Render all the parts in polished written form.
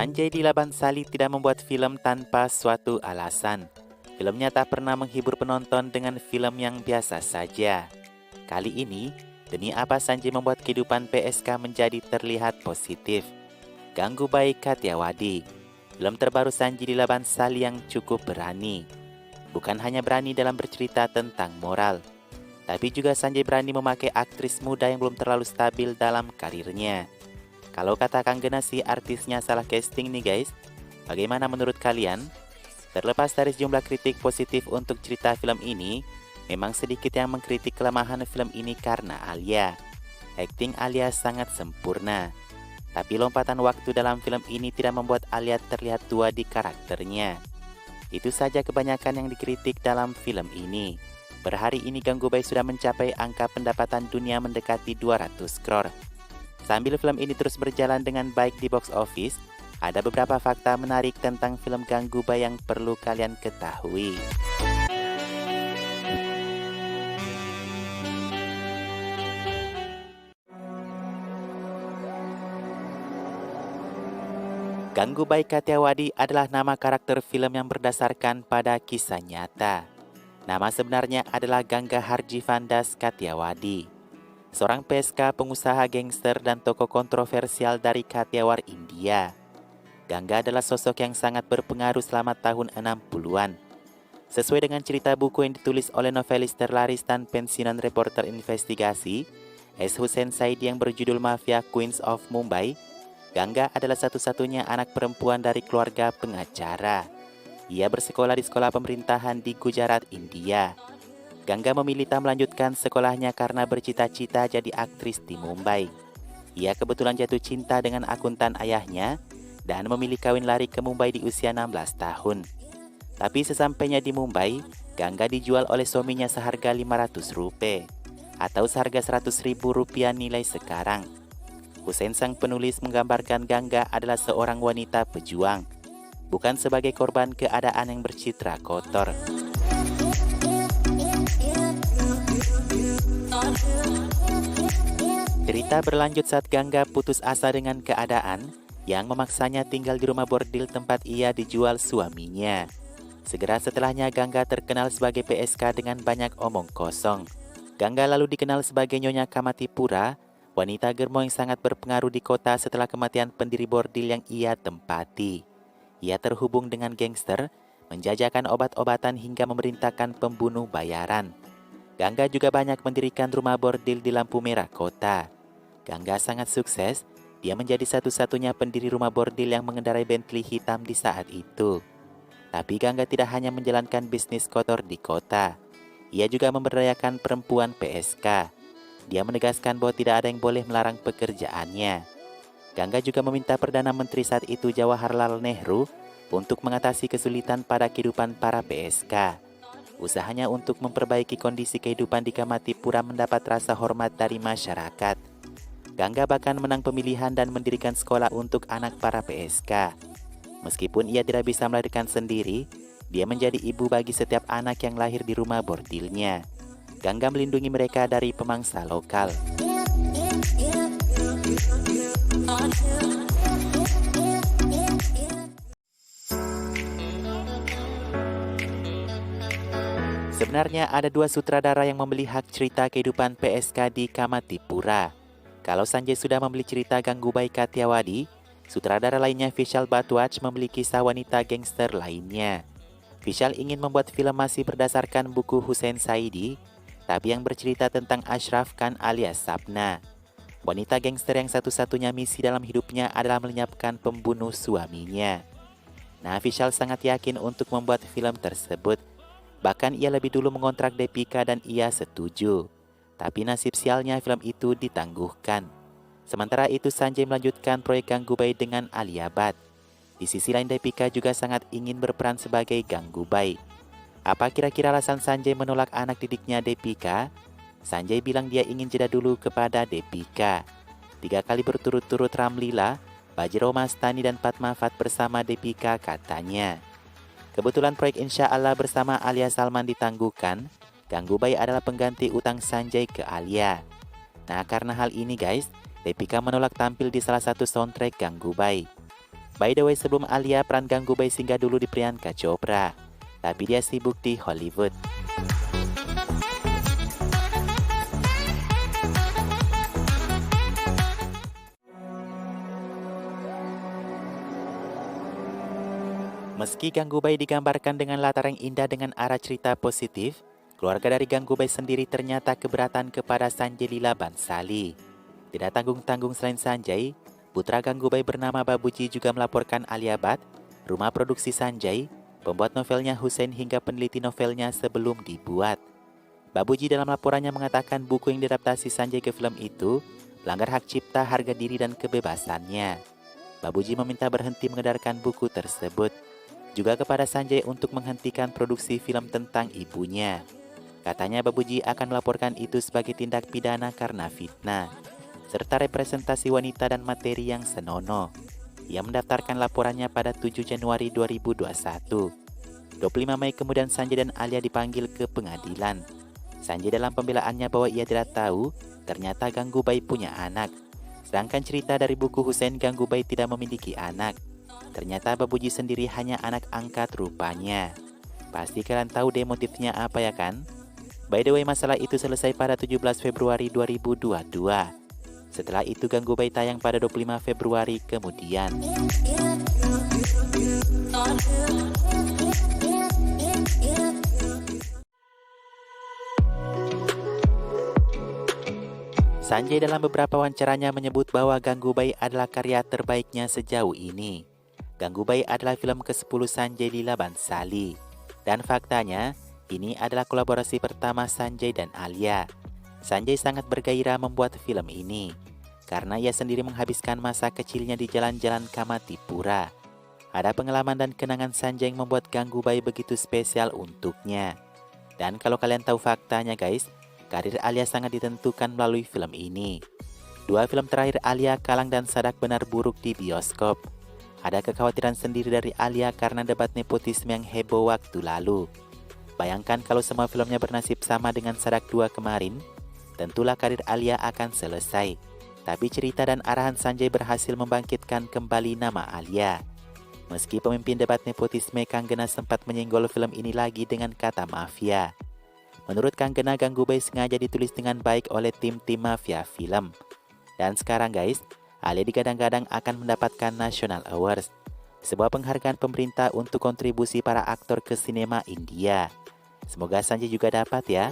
Sanjay Leela Bhansali tidak membuat film tanpa suatu alasan. Filmnya tak pernah menghibur penonton dengan film yang biasa saja. Kali ini, demi apa Sanjay membuat kehidupan PSK menjadi terlihat positif? Gangubai Kathiawadi, film terbaru Sanjay Leela Bhansali yang cukup berani. Bukan hanya berani dalam bercerita tentang moral, tapi juga Sanjay berani memakai aktris muda yang belum terlalu stabil dalam karirnya. Kalau kata Kang Genasi artisnya salah casting nih guys, bagaimana menurut kalian? Terlepas dari sejumlah kritik positif untuk cerita film ini, memang sedikit yang mengkritik kelemahan film ini karena Alia. Akting Alia sangat sempurna, tapi lompatan waktu dalam film ini tidak membuat Alia terlihat tua di karakternya. Itu saja kebanyakan yang dikritik dalam film ini. Per hari ini Gangubai sudah mencapai angka pendapatan dunia mendekati 200 crore. Sambil film ini terus berjalan dengan baik di box office, ada beberapa fakta menarik tentang film Gangubai yang perlu kalian ketahui. Gangubai Kathiawadi adalah nama karakter film yang berdasarkan pada kisah nyata. Nama sebenarnya adalah Gangga Harjivandas Kathiawadi, seorang PSK, pengusaha gangster dan tokoh kontroversial dari Kathiawar, India. Gangga adalah sosok yang sangat berpengaruh selama tahun 60-an. Sesuai dengan cerita buku yang ditulis oleh novelis terlaris dan pensiunan reporter investigasi, S. Hussein Saidi yang berjudul Mafia Queens of Mumbai, Gangga adalah satu-satunya anak perempuan dari keluarga pengacara. Ia bersekolah di sekolah pemerintahan di Gujarat, India. Gangga memilih tak melanjutkan sekolahnya karena bercita-cita jadi aktris di Mumbai. Ia kebetulan jatuh cinta dengan akuntan ayahnya dan memilih kawin lari ke Mumbai di usia 16 tahun. Tapi sesampainya di Mumbai, Gangga dijual oleh suaminya seharga 500 rupiah atau seharga 100.000 rupiah nilai sekarang. Hussein sang penulis menggambarkan Gangga adalah seorang wanita pejuang, bukan sebagai korban keadaan yang bercitra kotor. Cerita berlanjut saat Gangga putus asa dengan keadaan yang memaksanya tinggal di rumah bordil tempat ia dijual suaminya. Segera setelahnya Gangga terkenal sebagai PSK dengan banyak omong kosong. Gangga lalu dikenal sebagai Nyonya Kamatipura, wanita germo yang sangat berpengaruh di kota setelah kematian pendiri bordil yang ia tempati. Ia terhubung dengan gangster, menjajakan obat-obatan hingga memerintahkan pembunuh bayaran. Gangga juga banyak mendirikan rumah bordil di lampu merah kota. Gangga sangat sukses, dia menjadi satu-satunya pendiri rumah bordil yang mengendarai Bentley hitam di saat itu. Tapi Gangga tidak hanya menjalankan bisnis kotor di kota, ia juga memberdayakan perempuan PSK. Dia menegaskan bahwa tidak ada yang boleh melarang pekerjaannya. Gangga juga meminta Perdana Menteri saat itu Jawaharlal Nehru untuk mengatasi kesulitan pada kehidupan para PSK. Usahanya untuk memperbaiki kondisi kehidupan di Kamatipura mendapat rasa hormat dari masyarakat. Gangga bahkan menang pemilihan dan mendirikan sekolah untuk anak para PSK. Meskipun ia tidak bisa melahirkan sendiri, dia menjadi ibu bagi setiap anak yang lahir di rumah bordilnya. Gangga melindungi mereka dari pemangsa lokal. Sebenarnya ada dua sutradara yang membeli hak cerita kehidupan PSK di Kamatipura. Kalau Sanjay sudah membeli cerita Gangubai Kathiawadi, sutradara lainnya Vishal Bhattwaj membeli kisah wanita gangster lainnya. Vishal ingin membuat film masih berdasarkan buku Hussein Saidi, tapi yang bercerita tentang Ashraf Khan alias Sapna. Wanita gangster yang satu-satunya misi dalam hidupnya adalah melenyapkan pembunuh suaminya. Nah, Vishal sangat yakin untuk membuat film tersebut. Bahkan ia lebih dulu mengontrak Deepika dan ia setuju. Tapi nasib sialnya film itu ditangguhkan. Sementara itu Sanjay melanjutkan proyek Gangubai dengan Alia Bhatt. Di sisi lain Deepika juga sangat ingin berperan sebagai Gangubai. Apa kira-kira alasan Sanjay menolak anak didiknya Deepika? Sanjay bilang dia ingin jeda dulu kepada Deepika. 3 kali berturut-turut Ramlila, Bajrao Mastani dan Padmavat bersama Deepika katanya. Kebetulan proyek Insya Allah bersama Alia Salman ditangguhkan. Gangubai adalah pengganti utang Sanjay ke Alia. Nah, karena hal ini guys, Deepika menolak tampil di salah satu soundtrack Gangubai. By the way, sebelum Alia, peran Gangubai singgah dulu di Priyanka Chopra, tapi dia sibuk di Hollywood. Meski Gangubai digambarkan dengan latar yang indah dengan arah cerita positif, keluarga dari Gangubai sendiri ternyata keberatan kepada Sanjay Leela Bhansali. Tidak tanggung-tanggung selain Sanjay, putra Gangubai bernama Babuji juga melaporkan Alia Bhatt, rumah produksi Sanjay, pembuat novelnya Hussein hingga peneliti novelnya sebelum dibuat. Babuji dalam laporannya mengatakan buku yang diadaptasi Sanjay ke film itu melanggar hak cipta, harga diri, dan kebebasannya. Babuji meminta berhenti mengedarkan buku tersebut. Juga kepada Sanjay untuk menghentikan produksi film tentang ibunya. Katanya Babuji akan melaporkan itu sebagai tindak pidana karena fitnah, serta representasi wanita dan materi yang senonoh. Ia mendaftarkan laporannya pada 7 Januari 2021. 25 Mei kemudian Sanjay dan Alia dipanggil ke pengadilan. Sanjay dalam pembelaannya bahwa ia tidak tahu ternyata Gangubai punya anak. Sedangkan cerita dari buku Hussein, Gangubai tidak memiliki anak. Ternyata Babuji sendiri hanya anak angkat rupanya. Pasti kalian tahu deh motifnya apa ya kan? By the way, masalah itu selesai pada 17 Februari 2022. Setelah itu Gangubai tayang pada 25 Februari kemudian. Sanjay dalam beberapa wawancaranya menyebut bahwa Gangubai adalah karya terbaiknya sejauh ini. Gangubai adalah film ke-10 Sanjay Leela Bhansali. Dan faktanya, ini adalah kolaborasi pertama Sanjay dan Alia. Sanjay sangat bergairah membuat film ini, karena ia sendiri menghabiskan masa kecilnya di jalan-jalan Kamatipura. Ada pengalaman dan kenangan Sanjay yang membuat Gangubai begitu spesial untuknya. Dan kalau kalian tahu faktanya guys, karir Alia sangat ditentukan melalui film ini. 2 film terakhir Alia, Kalang dan Sadak, benar buruk di bioskop. Ada kekhawatiran sendiri dari Alia karena debat nepotisme yang heboh waktu lalu. Bayangkan kalau semua filmnya bernasib sama dengan Sadak 2 kemarin, tentulah karir Alia akan selesai. Tapi cerita dan arahan Sanjay berhasil membangkitkan kembali nama Alia. Meski pemimpin debat nepotisme Kang Gena sempat menyenggol film ini lagi dengan kata mafia. Menurut Kang Gena, Gangubai sengaja ditulis dengan baik oleh tim-tim mafia film. Dan sekarang guys, Alia digadang-gadang akan mendapatkan National Awards, sebuah penghargaan pemerintah untuk kontribusi para aktor ke sinema India. Semoga Sanjay juga dapat ya.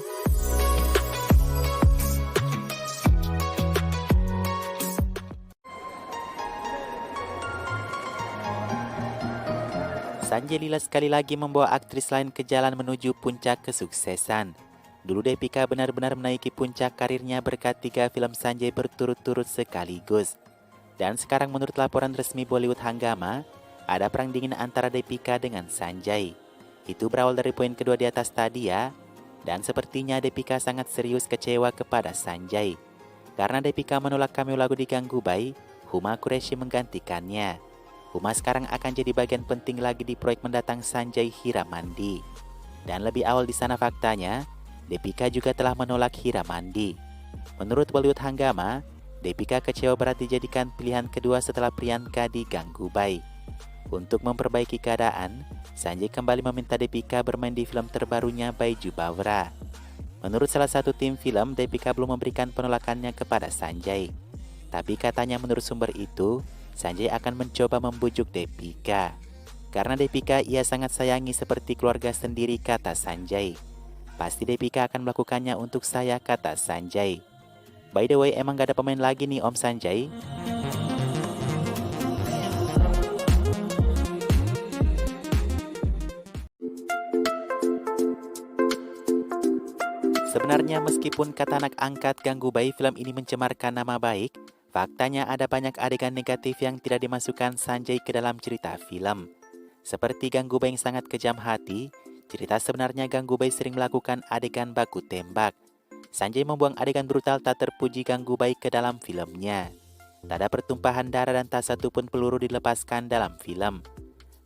Sanjay Leela sekali lagi membawa aktris lain ke jalan menuju puncak kesuksesan. Dulu Deepika benar-benar menaiki puncak karirnya berkat 3 film Sanjay berturut-turut sekaligus. Dan sekarang menurut laporan resmi Bollywood Hungama, ada perang dingin antara Deepika dengan Sanjay. Itu berawal dari poin kedua di atas tadi ya. Dan sepertinya Deepika sangat serius kecewa kepada Sanjay. Karena Deepika menolak cameo lagu di Gangubai, Huma Qureshi menggantikannya. Huma sekarang akan jadi bagian penting lagi di proyek mendatang Sanjay Hiramandi. Dan lebih awal di sana faktanya, Deepika juga telah menolak Hiramandi. Menurut Bollywood Hungama, Deepika kecewa berat dijadikan pilihan kedua setelah Priyanka di Gangubai. Untuk memperbaiki keadaan, Sanjay kembali meminta Deepika bermain di film terbarunya Baiju Bawra. Menurut salah satu tim film, Deepika belum memberikan penolakannya kepada Sanjay. Tapi katanya menurut sumber itu, Sanjay akan mencoba membujuk Deepika. Karena Deepika ia sangat sayangi seperti keluarga sendiri, kata Sanjay. Pasti Deepika akan melakukannya untuk saya, kata Sanjay. By the way, emang gak ada pemain lagi nih Om Sanjay? Sebenarnya meskipun kata anak angkat Gangubai film ini mencemarkan nama baik, faktanya ada banyak adegan negatif yang tidak dimasukkan Sanjay ke dalam cerita film. Seperti Gangubai yang sangat kejam hati, cerita sebenarnya Gangubai sering melakukan adegan baku tembak. Sanjay membuang adegan brutal tak terpuji Gangubai ke dalam filmnya. Tak ada pertumpahan darah dan tak satu pun peluru dilepaskan dalam film.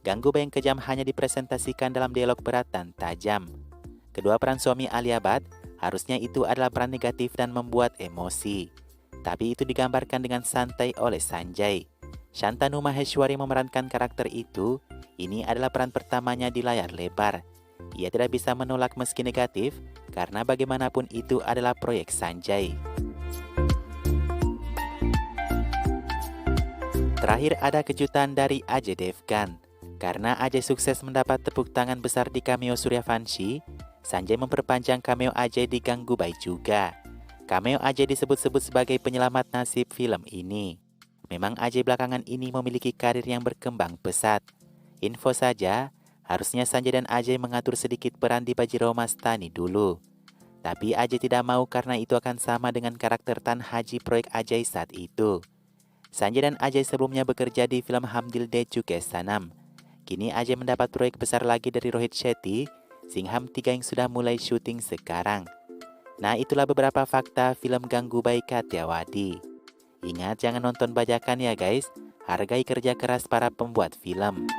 Gangubai yang kejam hanya dipresentasikan dalam dialog berat dan tajam. Kedua peran suami Alia Bhatt harusnya itu adalah peran negatif dan membuat emosi. Tapi itu digambarkan dengan santai oleh Sanjay. Shantanu Maheshwari memerankan karakter itu. Ini adalah peran pertamanya di layar lebar. Ia tidak bisa menolak meski negatif, karena bagaimanapun itu adalah proyek Sanjay. Terakhir ada kejutan dari Ajay Devgan. Karena Ajay sukses mendapat tepuk tangan besar di cameo Suryavanshi, Sanjay memperpanjang cameo Ajay di Gangubai juga. Cameo Ajay disebut-sebut sebagai penyelamat nasib film ini. Memang Ajay belakangan ini memiliki karir yang berkembang pesat. Info saja, harusnya Sanjay dan Ajay mengatur sedikit peran di Bajirao Mastani dulu. Tapi Ajay tidak mau karena itu akan sama dengan karakter Tan Haji proyek Ajay saat itu. Sanjay dan Ajay sebelumnya bekerja di film Hum Dil De Chuke Sanam. Kini Ajay mendapat proyek besar lagi dari Rohit Shetty, Singham 3 yang sudah mulai syuting sekarang. Nah, itulah beberapa fakta film Gangubai Kathiawadi. Ingat, jangan nonton bajakan ya guys, hargai kerja keras para pembuat film.